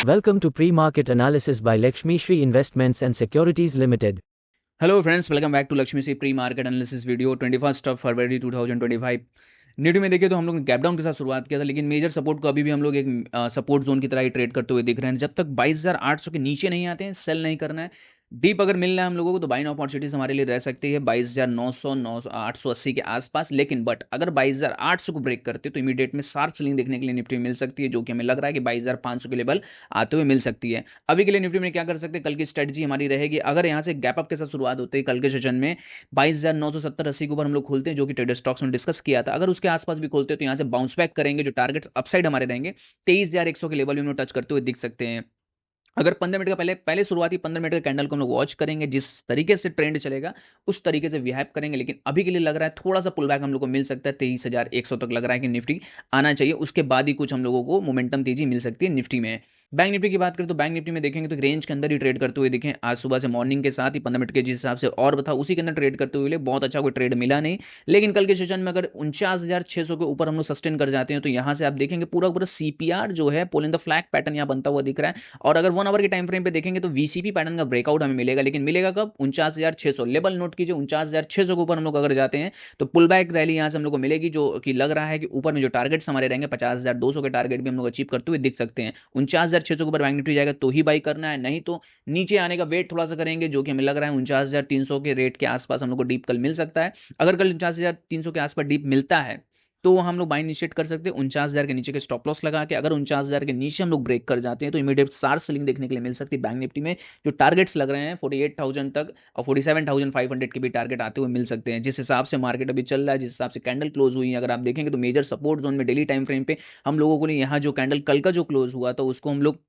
Welcome to Pre-Market Analysis by Lakshmi Shri Investments and Securities Limited. Hello friends, welcome back to Lakshmishri pre market analysis video 21 फरवरी 2025। निफ्टी में देखिए तो हम लोग ने गैप डाउन के साथ शुरुआत किया था, लेकिन मेजर सपोर्ट को अभी भी हम लोग एक सपोर्ट जोन की तरह ही ट्रेड करते हुए दिख रहे हैं। जब तक 22,800 के नीचे नहीं आते हैं, सेल नहीं करना है। डीप अगर मिल रहा है हम लोगों को तो बाइंग अपॉर्चुनिटीज हमारे लिए रह सकती है 22,900 880 के आसपास। लेकिन बट अगर 22,800 को ब्रेक करते तो इमीडिएट में शार्प सेलिंग देखने के लिए निफ्टी में मिल सकती है, जो कि हमें लग रहा है कि 22,500 के लेवल आते हुए मिल सकती है। अभी के लिए निफ्टी में क्या कर सकते हैं, कल की स्ट्रेटजी हमारी रहेगी, अगर यहाँ से गैप अप के साथ शुरुआत होती है कल के सेशन में 22,970-80 के ऊपर हम लोग खोलते हैं, जो कि ट्रेडर स्टॉक्स में डिस्कस किया था। अगर उसके आसपास भी खोलते हैं तो यहाँ से बाउंस बैक करेंगे, जो टारगेट्स अपसाइड हमारे रहेंगे 23,100 के लेवल भी हम लोग टच करते हुए दिख सकते हैं। अगर 15 मिनट का पहले शुरुआती 15 मिनट का कैंडल को हम लोग वॉच करेंगे, जिस तरीके से ट्रेंड चलेगा उस तरीके से विहाइप करेंगे। लेकिन अभी के लिए लग रहा है थोड़ा सा पुल बैक हम लोग को मिल सकता है, 23,100 तक लग रहा है कि निफ्टी आना चाहिए। उसके बाद ही कुछ हम लोगों को मोमेंटम तेजी मिल सकती है निफ्टी में। बैंक निफ्टी की बात करें तो बैंक निफ्टी में देखेंगे तो रेंज के अंदर ही ट्रेड करते हुए दिखें। आज सुबह से मॉर्निंग के साथ ही 15 मिनट के जिस हिसाब से और बता उसी के अंदर ट्रेड करते हुए बहुत अच्छा कोई ट्रेड मिला नहीं। लेकिन कल के सेशन में अगर 49,600 के ऊपर हम लोग सस्टेन कर जाते हैं तो यहाँ से आप देखेंगे पूरा पूरा सीपीआर जो है पोल इन द फ्लैग पैटर्न यहाँ बनता हुआ दिख रहा है। और अगर 1 आवर के टाइम फ्रेम पे देखेंगे तो वीसीपी पैटर्न का ब्रेकआउट हमें मिलेगा। लेकिन मिलेगा कब? 49,600 लेवल नोट कीजिए। 49,600 के ऊपर हम लोग अगर जाते हैं तो पुल बैक रैली यहाँ से हम लोग को मिलेगी, जो कि लग रहा है कि ऊपर में जो टारगेट्स हमारे रहेंगे 50,200 के टारगेट भी हम लोग अचीव करते हुए दिख सकते हैं। 49,600 के ऊपर बैंक निफ्टी जाएगा तो ही बाई करना है, नहीं तो नीचे आने का वेट थोड़ा सा करेंगे, जो कि हमें लग रहा है 49,300 के रेट के आसपास हम लोग को डीप कल मिल सकता है। अगर कल 49,300 के आसपास डीप मिलता है तो हम लोग बाई इनिशिएट कर सकते हैं 49,000 के नीचे के स्टॉप लॉस लगा के। अगर 49,000 के नीचे हम लोग ब्रेक कर जाते हैं तो इमीडिएट शार्प सेलिंग देखने के लिए मिल सकती है बैंक निफ्टी में। जो टारगेट्स लग रहे हैं 48,000 तक और 47,500 के भी टारगेट आते हुए मिल सकते हैं। जिस हिसाब से मार्केट अभी चल रहा है, जिस हिसाब से कैंडल क्लोज हुई है, अगर आप देखेंगे तो मेजर सपोर्ट जोन में डेली टाइम फ्रेम पे हम लोगों को यहाँ जो कैंडल कल का जो क्लोज हुआ था उसको हम लोग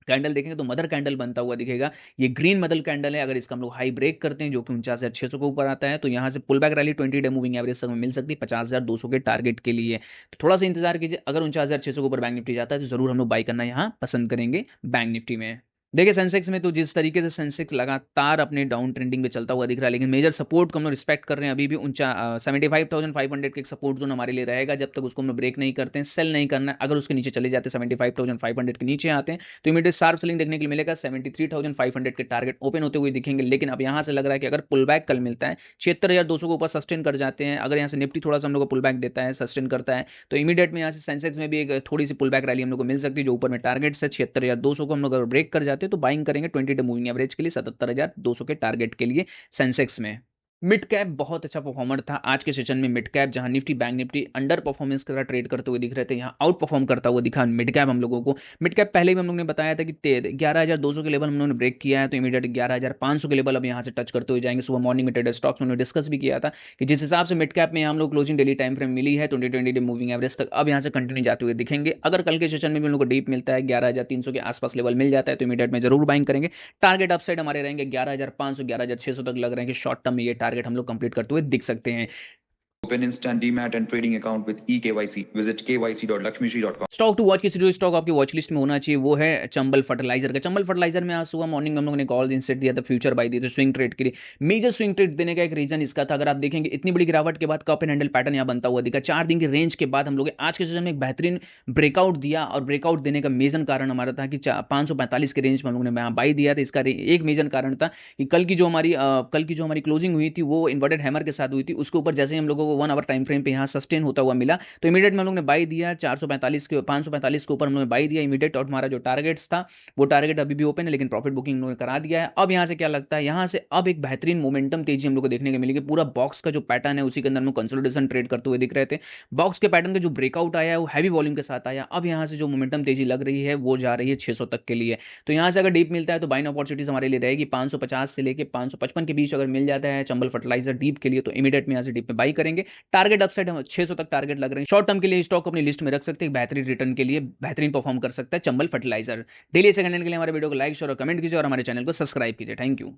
कैंडल देखेंगे तो मदर कैंडल बनता हुआ दिखेगा। ये ग्रीन मदर कैंडल है। अगर इसका हम लोग हाई ब्रेक करते हैं जो कि 49,600 के ऊपर आता है तो यहाँ से pull back rally 20 day moving average तक में मिल सकती है 50,200 के टारगेट के लिए। तो थोड़ा सा इंतजार कीजिए। अगर 49,600 के ऊपर बैंक निफ्टी जाता है तो जरूर हम लोग बाई करना यहाँ पसंद करेंगे बैंक निफ्टी में। देखिए सेंसेक्स में तो जिस तरीके से सेंसेक्स लगातार अपने डाउन ट्रेंडिंग में चलता हुआ दिख रहा है, लेकिन मेजर सपोर्ट को हम लोग रिस्पेक्ट कर रहे हैं। अभी भी 75,500 के एक सपोर्ट जोन हमारे लिए रहेगा। जब तक उसको हम लोग ब्रेक नहीं करते हैं, सेल नहीं करना है। अगर उसके नीचे चले जाते हैं 75,500 के नीचे आते हैं तो इमीडिएट शार्प सेलिंग देखने के लिए मिलेगा। 73,500 के टारगेट ओपन होते हुए दिखेंगे। लेकिन अब यहाँ से लग रहा है कि अगर पुल बैक कल मिलता है 76,200 के ऊपर सस्टेन कर जाते हैं, अगर यहाँ से निफ्टी थोड़ा सा हम लोग को पुल बैक देता है, सस्टेन करता है, तो इमीडिएट में यहाँ से सेंसेक्स में भी एक थोड़ी सी पुल बैक रैली हम लोग को मिल सकती है। जो ऊपर में टारगेट्स है 76,200 को हम लोग अगर ब्रेक कर जाते हैं तो बाइंग करेंगे 20 डे मूविंग एवरेज के लिए 77,200 के टारगेट के लिए सेंसेक्स में। मिड कैप बहुत अच्छा परफॉर्मर था आज के सेशन में। मिड कैप जहां Nifty bank Nifty under performance का ट्रेड करते हुए दिख रहे थे, यहां आउट परफॉर्म करता हुआ दिखा मिड कैप हम लोगों को। मिड कैप पहले भी हम लोग ने बताया था कि 11,200 के लेवल हम लोगों ने ब्रेक किया है, तो इमीडिएट 11,500 के लेवल अब यहां से टच करते हुए जाएंगे। सुबह मॉर्निंग में ट्रेडर स्टॉक्स में डिस्कस भी किया था कि जिस हिसाब से मिड कैप में हम लोग क्लोजिंग डेली टाइम फ्रेम मिली है 20 डे मूविंग एवरेज तक, अब यहां से कंटिन्यू जाते हुए दिखेंगे। अगर कल के सेशन में भी हम लोग को डीप मिलता है 11,300 के आसपास लेवल मिल जाता है तो इमीडिएट में जरूर बाइंग करेंगे। टारगेट अपसाइड हमारे रहेंगे 11,500 11,600 तक लग रहे हैं कि शॉर्ट टर्म में ये टारगेट हम लोग कंप्लीट करते हुए दिख सकते हैं। Open instant demat and trading account with eKYC. Visit kyc.lakshmishri.com. Stock to watch की जो स्टॉक आपकी वॉच लिस्ट में होना चाहिए वो है चंबल फर्टिलाइजर का। चंबल फर्टिलाइजर में आज सुबह मॉर्निंग में हम लोगों ने कॉल इंसेट दिया था, फ्यूचर बाय दिए थे स्विंग ट्रेड के लिए। मेजर स्विंग ट्रेड देने का एक रीजन इसका था, अगर आप देखेंगे इतनी बड़ी गिरावट के बाद कप एंड हैंडल पैटर्न यहाँ बनता हुआ दिखा। 4 दिन की रेंज के बाद हम लोग आज के सेशन में एक बेहतरीन ब्रेकआउट दिया, और ब्रेकआउट देने का मेजर कारण हमारा था कि 545 के रेंज में हम लोगों ने यहाँ बाई दिया था। इसका एक मेजर कारण था कि कल की जो हमारी क्लोजिंग हुई थी वो इन्वर्टेड हैमर के साथ हुई थी। उसके ऊपर जैसे ही हम लोगों को 1 आवर टाइम फ्रेम पे यहाँ सस्टेन होता हुआ मिला तो इमीडिएट में हम लोग ने बाई दिया 445 के 545 के ऊपर हम लोग ने बाई दिया इमीडिएट। और हमारा जो टारगेट्स था वो टारगेट अभी भी ओपन है, लेकिन प्रॉफिट बुकिंग उन्होंने करा दिया है। अब यहाँ से क्या लगता है, यहाँ से अब एक बेहतरीन मोमेंटम तेजी हम लोग को देखने को मिलेगी। पूरा बॉक्स का जो पैटर्न है उसी के अंदर हम कंसोलिडेशन ट्रेड करते हुए दिख रहे थे। बॉक्स के पैटर्न का जो ब्रेकआउट आया है वो हैवी वॉल्यूम के साथ आया। अब यहाँ से जो मोमेंटम तेजी लग रही है वो जा रही है 600 तक के लिए। तो यहाँ से अगर डीप मिलता है तो बाइंग अपॉर्चुनिटीज हमारे लिए रहेगी 550 से लेकर 555 के बीच। अगर मिल जाता है चंबल फर्टिलाइजर डीप के लिए तो इमीडिएट में यहाँ से डीप में बाई करेंगे। टारगेट अपसाइड 600 तक टारगेट लग रहे हैं। शॉर्ट टर्म के लिए स्टॉक अपनी लिस्ट में रख सकते हैं, बेहतरीन रिटर्न के लिए बेहतरीन परफॉर्म कर सकता है चंबल फर्टिलाइजर। डेली अच्छे कंटेंट के लिए हमारे वीडियो को लाइक शेयर और कमेंट कीजिए और हमारे चैनल को सब्सक्राइब कीजिए। Thank you.